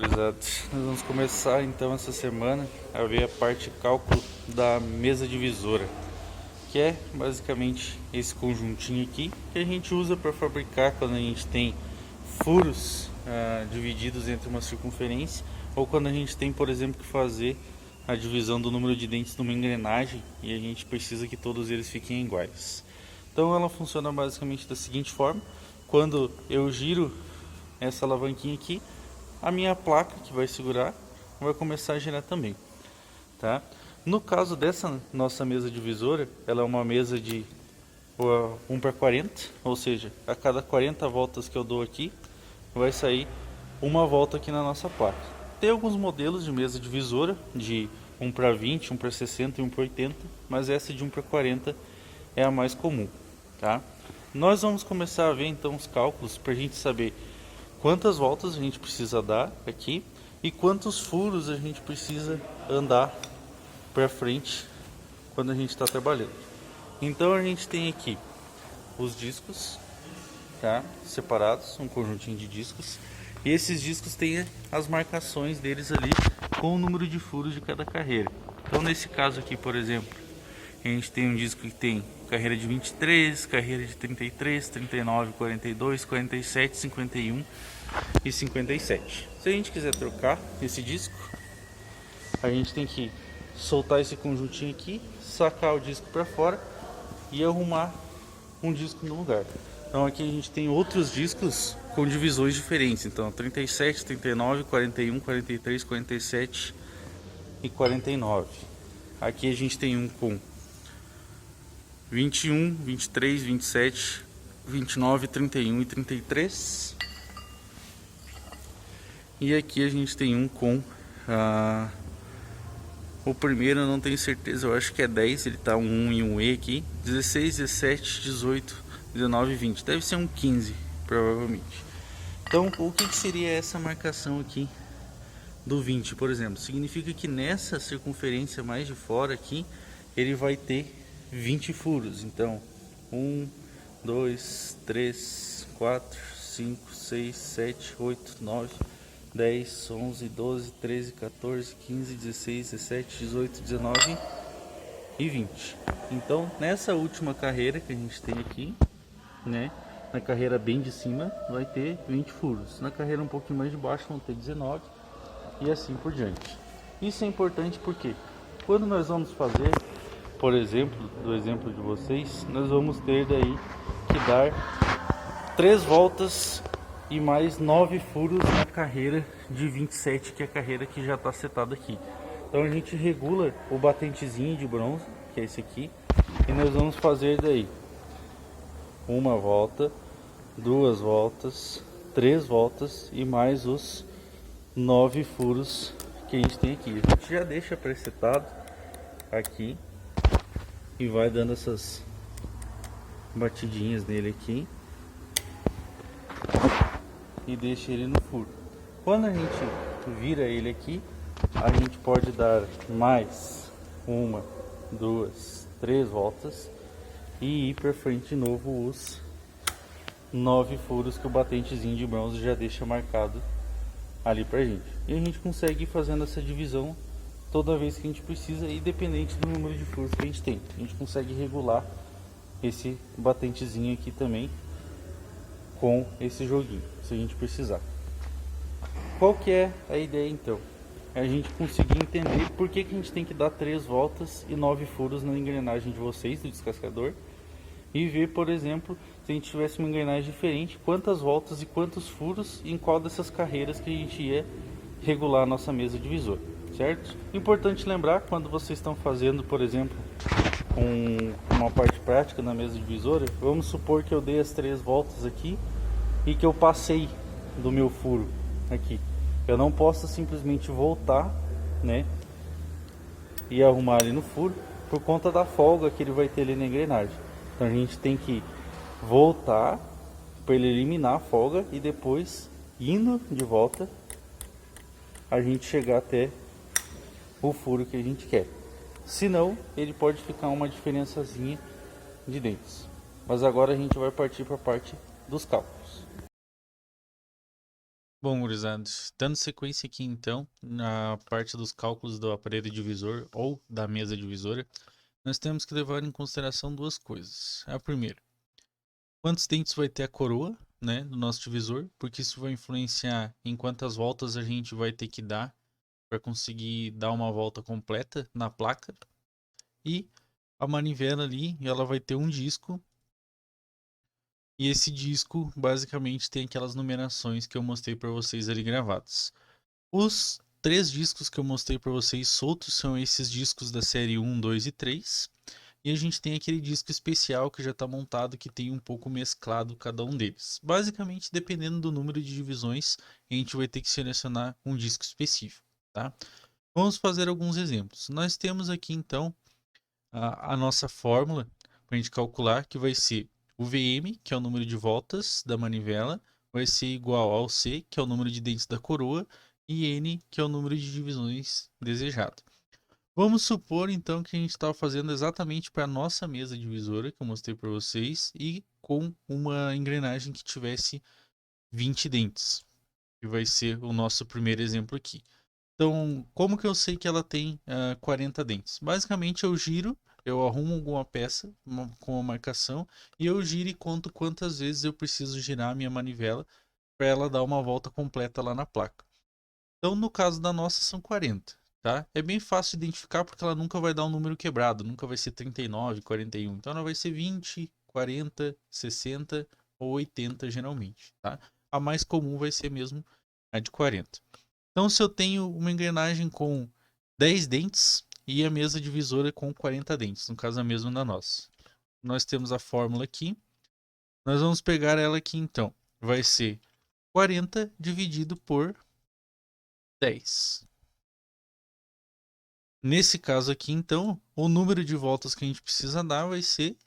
gurizada, nós vamos começar então essa semana a ver a parte de cálculo da mesa divisora, que é basicamente esse conjuntinho aqui que a gente usa para fabricar quando a gente tem furos divididos entre uma circunferência, ou quando a gente tem, por exemplo, que fazer a divisão do número de dentes de uma engrenagem e a gente precisa que todos eles fiquem iguais. Então ela funciona basicamente da seguinte forma: quando eu giro essa alavanquinha aqui, a minha placa que vai segurar vai começar a girar também, tá? No caso dessa nossa mesa divisora, ela é uma mesa de 1/40, ou seja, a cada 40 voltas que eu dou aqui, vai sair uma volta aqui na nossa placa. Tem alguns modelos de mesa divisora de 1/20, 1/60 e 1/80, mas essa de 1/40 é a mais comum, tá? Nós vamos começar a ver então os cálculos para a gente saber quantas voltas a gente precisa dar aqui e quantos furos a gente precisa andar para frente quando a gente está trabalhando. Então a gente tem aqui os discos, tá, separados, um conjuntinho de discos, e esses discos têm as marcações deles ali com o número de furos de cada carreira. Então nesse caso aqui, por exemplo, a gente tem um disco que tem carreira de 23, carreira de 33, 39, 42, 47, 51 e 57. Se a gente quiser trocar esse disco, a gente tem que soltar esse conjuntinho aqui, sacar o disco para fora e arrumar um disco no lugar. Então aqui a gente tem outros discos com divisões diferentes. Então 37, 39, 41, 43, 47 e 49. Aqui a gente tem um com 21, 23, 27, 29, 31 e 33. E aqui a gente tem um com o primeiro eu não tenho certeza, eu acho que é 10, ele tá um e um E aqui, 16, 17, 18, 19 e 20, deve ser um 15 provavelmente. Então o que seria essa marcação aqui do 20, por exemplo? Significa que nessa circunferência mais de fora aqui, ele vai ter 20 furos. Então 1, 2, 3, 4, 5, 6, 7, 8, 9, 10, 11, 12, 13, 14, 15, 16, 17, 18, 19 e 20. Então nessa última carreira que a gente tem aqui, né, na carreira bem de cima vai ter 20 furos, na carreira um pouquinho mais de baixo vão ter 19 e assim por diante. Isso é importante porque quando nós vamos fazer, por exemplo, do exemplo de vocês, nós vamos ter daí que dar 3 voltas e mais 9 furos na carreira de 27, que é a carreira que já está setada aqui. Então a gente regula o batentezinho de bronze, que é esse aqui, e nós vamos fazer daí uma volta, 2 voltas, 3 voltas e mais os 9 furos que a gente tem aqui. A gente já deixa presetado aqui e vai dando essas batidinhas nele aqui e deixa ele no furo. Quando a gente vira ele aqui, a gente pode dar mais 1, 2, 3 voltas e ir para frente de novo os 9 furos que o batentezinho de bronze já deixa marcado ali pra gente. E a gente consegue ir fazendo essa divisão toda vez que a gente precisa, independente do número de furos que a gente tem. A gente consegue regular esse batentezinho aqui também com esse joguinho, se a gente precisar. Qual que é a ideia então? É a gente conseguir entender por que a gente tem que dar 3 voltas e 9 furos na engrenagem de vocês, do descascador, e ver, por exemplo, se a gente tivesse uma engrenagem diferente, quantas voltas e quantos furos em qual dessas carreiras que a gente ia regular a nossa mesa divisora, certo? Importante lembrar, quando vocês estão fazendo, por exemplo, uma parte prática na mesa divisora, vamos supor que eu dei as 3 voltas aqui e que eu passei do meu furo aqui. Eu não posso simplesmente voltar, né, e arrumar ali no furo por conta da folga que ele vai ter ali na engrenagem. Então a gente tem que voltar para ele eliminar a folga e depois, indo de volta, a gente chegar até o furo que a gente quer. Senão ele pode ficar uma diferençazinha de dentes. Mas agora a gente vai partir para a parte dos cálculos. Bom, gurizada, dando sequência aqui então, na parte dos cálculos do aparelho divisor ou da mesa divisora, nós temos que levar em consideração duas coisas. A primeira, quantos dentes vai ter a coroa, né, do nosso divisor, porque isso vai influenciar em quantas voltas a gente vai ter que dar para conseguir dar uma volta completa na placa. E a manivela ali, ela vai ter um disco, e esse disco basicamente tem aquelas numerações que eu mostrei para vocês ali gravadas. Os três discos que eu mostrei para vocês soltos são esses discos da série 1, 2 e 3. E a gente tem aquele disco especial que já está montado, que tem um pouco mesclado cada um deles. Basicamente, dependendo do número de divisões, a gente vai ter que selecionar um disco específico, tá? Vamos fazer alguns exemplos. Nós temos aqui então a nossa fórmula para a gente calcular, que vai ser o VM, que é o número de voltas da manivela, vai ser igual ao C, que é o número de dentes da coroa, e N, que é o número de divisões desejado. Vamos supor então que a gente estava fazendo exatamente para a nossa mesa divisora, que eu mostrei para vocês, e com uma engrenagem que tivesse 20 dentes, que vai ser o nosso primeiro exemplo aqui. Então, como que eu sei que ela tem 40 dentes? Basicamente, eu giro, eu arrumo alguma peça com a marcação e eu giro e conto quantas vezes eu preciso girar a minha manivela para ela dar uma volta completa lá na placa. Então, no caso da nossa, são 40, tá? É bem fácil de identificar porque ela nunca vai dar um número quebrado, nunca vai ser 39, 41. Então, ela vai ser 20, 40, 60 ou 80 geralmente, tá? A mais comum vai ser mesmo a de 40. Então, se eu tenho uma engrenagem com 10 dentes e a mesa divisora com 40 dentes, no caso a mesma da nossa. Nós temos a fórmula aqui. Nós vamos pegar ela aqui então. Vai ser 40 dividido por 10. Nesse caso aqui, então, o número de voltas que a gente precisa dar vai ser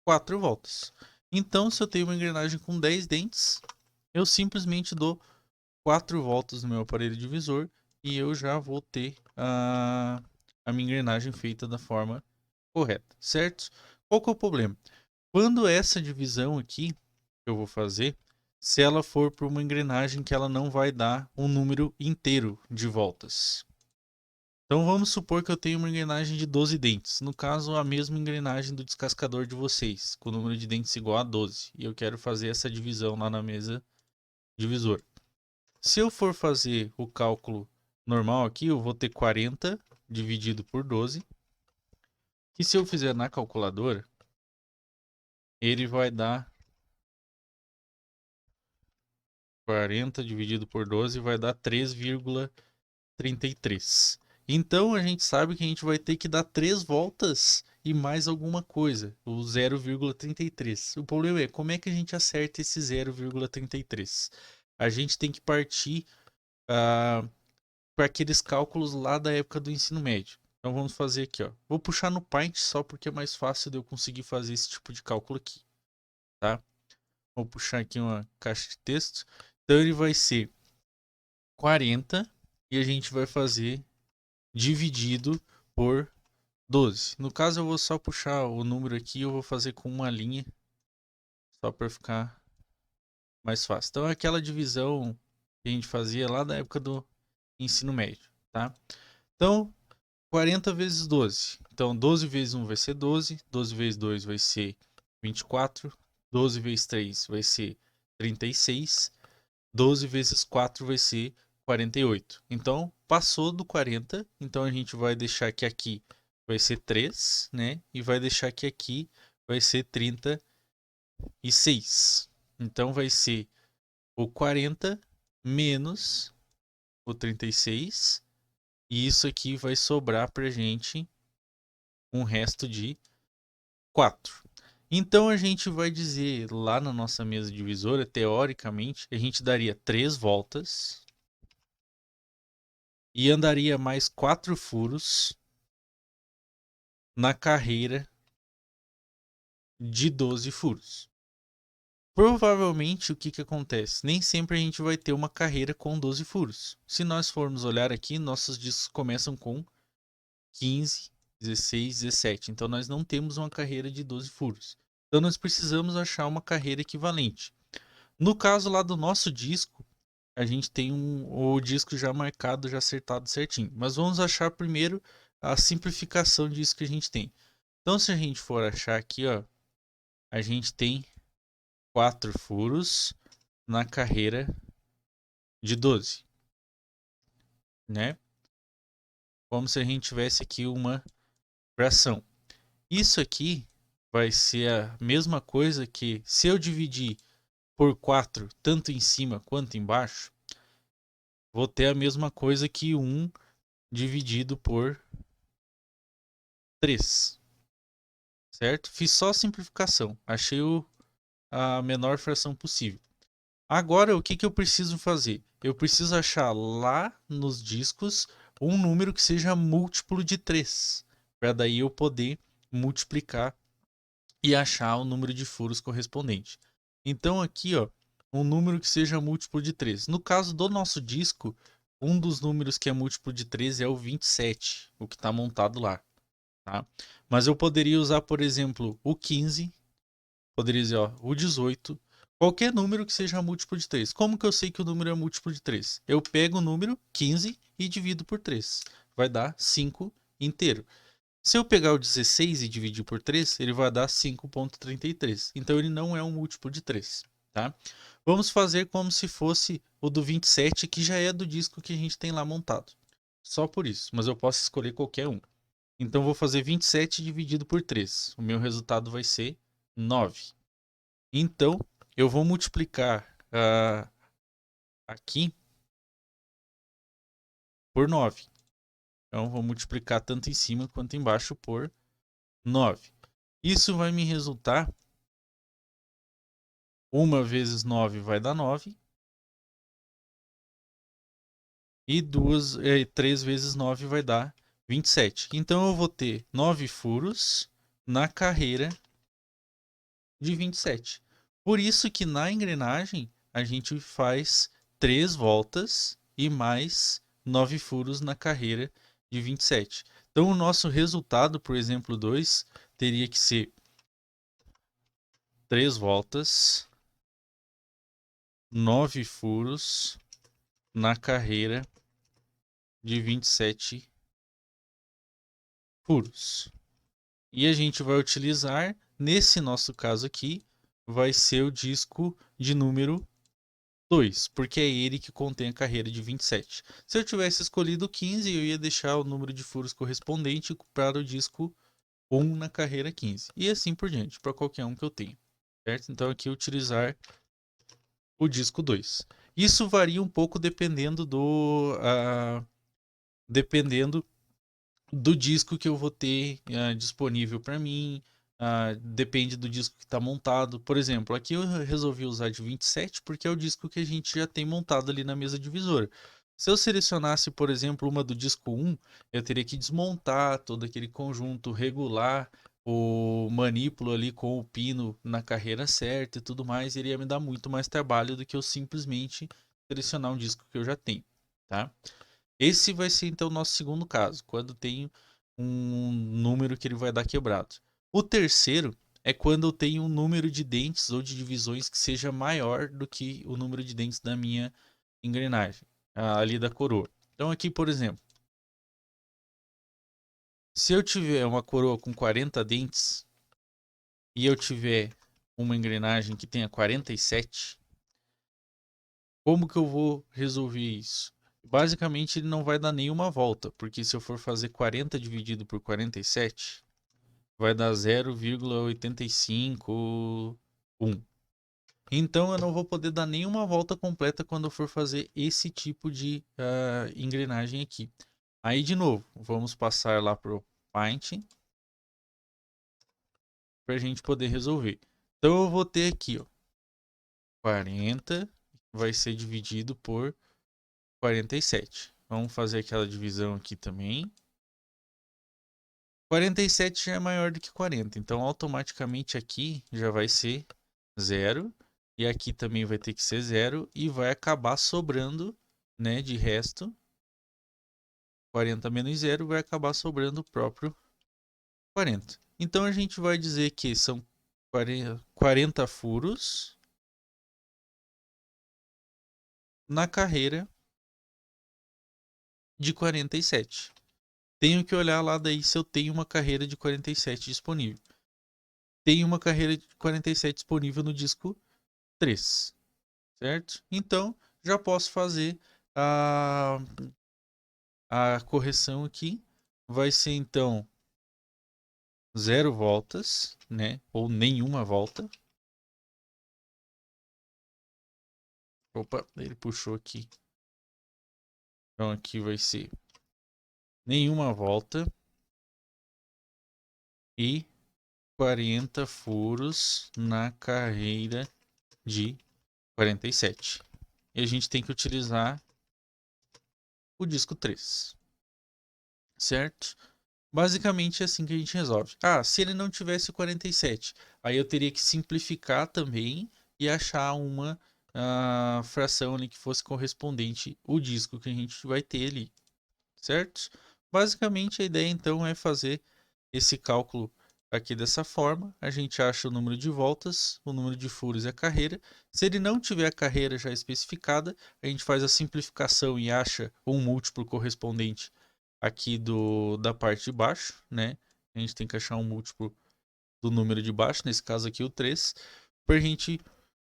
4 voltas. Então, se eu tenho uma engrenagem com 10 dentes, eu simplesmente dou 4 voltas no meu aparelho divisor e eu já vou ter a minha engrenagem feita da forma correta, certo? Qual que é o problema? Quando essa divisão aqui que eu vou fazer, se ela for para uma engrenagem que ela não vai dar um número inteiro de voltas. Então vamos supor que eu tenho uma engrenagem de 12 dentes, no caso a mesma engrenagem do descascador de vocês, com o número de dentes igual a 12, e eu quero fazer essa divisão lá na mesa divisora. Se eu for fazer o cálculo normal aqui, eu vou ter 40 dividido por 12. Que se eu fizer na calculadora, ele vai dar 40 dividido por 12 vai dar 3,33. Então a gente sabe que a gente vai ter que dar 3 voltas e mais alguma coisa, o 0,33. O problema é como é que a gente acerta esse 0,33? A gente tem que partir para aqueles cálculos lá da época do ensino médio. Então vamos fazer aqui, ó. Vou puxar no Paint só porque é mais fácil de eu conseguir fazer esse tipo de cálculo aqui, tá? Vou puxar aqui uma caixa de texto. Então ele vai ser 40 e a gente vai fazer dividido por 12. No caso eu vou só puxar o número aqui, eu vou fazer com uma linha só para ficar mais fácil. Então é aquela divisão que a gente fazia lá da época do ensino médio, tá? Então 40 vezes 12. Então, 12 vezes 1 vai ser 12. 12 vezes 2 vai ser 24. 12 vezes 3 vai ser 36. 12 vezes 4 vai ser 48. Então, passou do 40. Então, a gente vai deixar que aqui vai ser 3, né? E vai deixar que aqui vai ser 36. Então, vai ser o 40 menos o 36. E isso aqui vai sobrar pra gente um resto de 4. Então a gente vai dizer lá na nossa mesa divisora, teoricamente, a gente daria 3 voltas e andaria mais 4 furos na carreira de 12 furos. Provavelmente o que acontece? Nem sempre a gente vai ter uma carreira com 12 furos. Se nós formos olhar aqui, nossos discos começam com 15, 16, 17. Então nós não temos uma carreira de 12 furos. Então nós precisamos achar uma carreira equivalente. No caso lá do nosso disco, a gente tem o disco já marcado, já acertado certinho. Mas vamos achar primeiro a simplificação disso que a gente tem. Então, se a gente for achar aqui, ó, a gente tem 4 furos na carreira de 12, né? Como se a gente tivesse aqui uma fração. Isso aqui vai ser a mesma coisa que se eu dividir por 4, tanto em cima quanto embaixo, vou ter a mesma coisa que 1 dividido por 3, certo? Fiz só a simplificação, achei a menor fração possível. Agora, o que, que eu preciso fazer? Eu preciso achar lá nos discos um número que seja múltiplo de 3, para daí eu poder multiplicar e achar o número de furos correspondente. Então aqui, ó, um número que seja múltiplo de 3. No caso do nosso disco, um dos números que é múltiplo de 3 é o 27, o que está montado lá. Tá? Mas eu poderia usar, por exemplo, o 15, poderia dizer, ó, o 18, qualquer número que seja múltiplo de 3. Como que eu sei que o número é múltiplo de 3? Eu pego o número 15 e divido por 3. Vai dar 5 inteiro. Se eu pegar o 16 e dividir por 3, ele vai dar 5,33. Então ele não é um múltiplo de 3, tá? Vamos fazer como se fosse o do 27, que já é do disco que a gente tem lá montado. Só por isso, mas eu posso escolher qualquer um. Então vou fazer 27 dividido por 3. O meu resultado vai ser 9. Então eu vou multiplicar aqui por 9. Então vou multiplicar tanto em cima quanto embaixo por 9. Isso vai me resultar 1 vezes 9 vai dar 9. E 3 vezes 9 vai dar 27. Então eu vou ter 9 furos na carreira de 27. Por isso que na engrenagem a gente faz 3 voltas e mais 9 furos na carreira de 27. Então o nosso resultado, por exemplo 2, teria que ser 3 voltas, 9 furos na carreira de 27 furos. E a gente vai utilizar, nesse nosso caso aqui, vai ser o disco de número 2, porque é ele que contém a carreira de 27. Se eu tivesse escolhido 15, eu ia deixar o número de furos correspondente para o disco 1 na carreira 15. E assim por diante, para qualquer um que eu tenha. Certo? Então aqui utilizar o disco 2. Isso varia um pouco dependendo do disco que eu vou ter disponível para mim. Depende do disco que está montado. Por exemplo, aqui eu resolvi usar de 27 porque é o disco que a gente já tem montado ali na mesa divisora. Se eu selecionasse, por exemplo, uma do disco 1, eu teria que desmontar todo aquele conjunto, regular o manípulo ali com o pino na carreira certa e tudo mais, iria me dar muito mais trabalho do que eu simplesmente selecionar um disco que eu já tenho, tá? Esse vai ser então o nosso segundo caso, quando tem um número que ele vai dar quebrado. O terceiro é quando eu tenho um número de dentes ou de divisões que seja maior do que o número de dentes da minha engrenagem, ali da coroa. Então aqui, por exemplo, se eu tiver uma coroa com 40 dentes e eu tiver uma engrenagem que tenha 47, como que eu vou resolver isso? Basicamente, ele não vai dar nenhuma volta, porque se eu for fazer 40 dividido por 47, vai dar 0,851. Então, eu não vou poder dar nenhuma volta completa quando eu for fazer esse tipo de engrenagem aqui. Aí, de novo, vamos passar lá para o Paint para a gente poder resolver. Então, eu vou ter aqui, ó, 40 vai ser dividido por 47. Vamos fazer aquela divisão aqui também. 47 já é maior do que 40, então automaticamente aqui já vai ser 0. E aqui também vai ter que ser 0 e vai acabar sobrando, né, de resto. 40 menos 0 vai acabar sobrando o próprio 40. Então a gente vai dizer que são 40 furos na carreira de 47. Tenho que olhar lá daí se eu tenho uma carreira de 47 disponível. Tenho uma carreira de 47 disponível no disco 3, certo? Então, já posso fazer a, a correção aqui. Vai ser então 0 voltas, né? Ou nenhuma volta. Opa, ele puxou aqui. Então aqui vai ser nenhuma volta e 40 furos na carreira de 47. E a gente tem que utilizar o disco 3, certo? Basicamente é assim que a gente resolve. Ah, se ele não tivesse 47, aí eu teria que simplificar também e achar uma fração ali que fosse correspondente o disco que a gente vai ter ali, certo? Basicamente a ideia então é fazer esse cálculo aqui dessa forma. A gente acha o número de voltas, o número de furos e a carreira. Se ele não tiver a carreira já especificada, a gente faz a simplificação e acha um múltiplo correspondente aqui da parte de baixo, né? A gente tem que achar um múltiplo do número de baixo, nesse caso aqui o 3, para a gente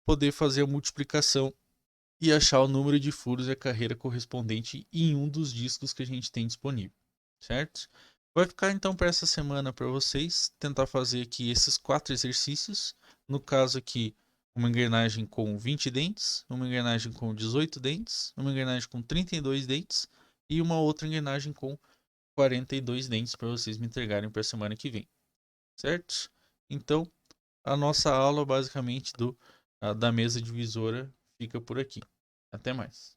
poder fazer a multiplicação e achar o número de furos e a carreira correspondente em um dos discos que a gente tem disponível, certo? Vai ficar então para essa semana para vocês tentar fazer aqui esses 4 exercícios. No caso aqui, uma engrenagem com 20 dentes, uma engrenagem com 18 dentes, uma engrenagem com 32 dentes e uma outra engrenagem com 42 dentes para vocês me entregarem para a semana que vem, certo? Então, a nossa aula basicamente da mesa divisora fica por aqui. Até mais.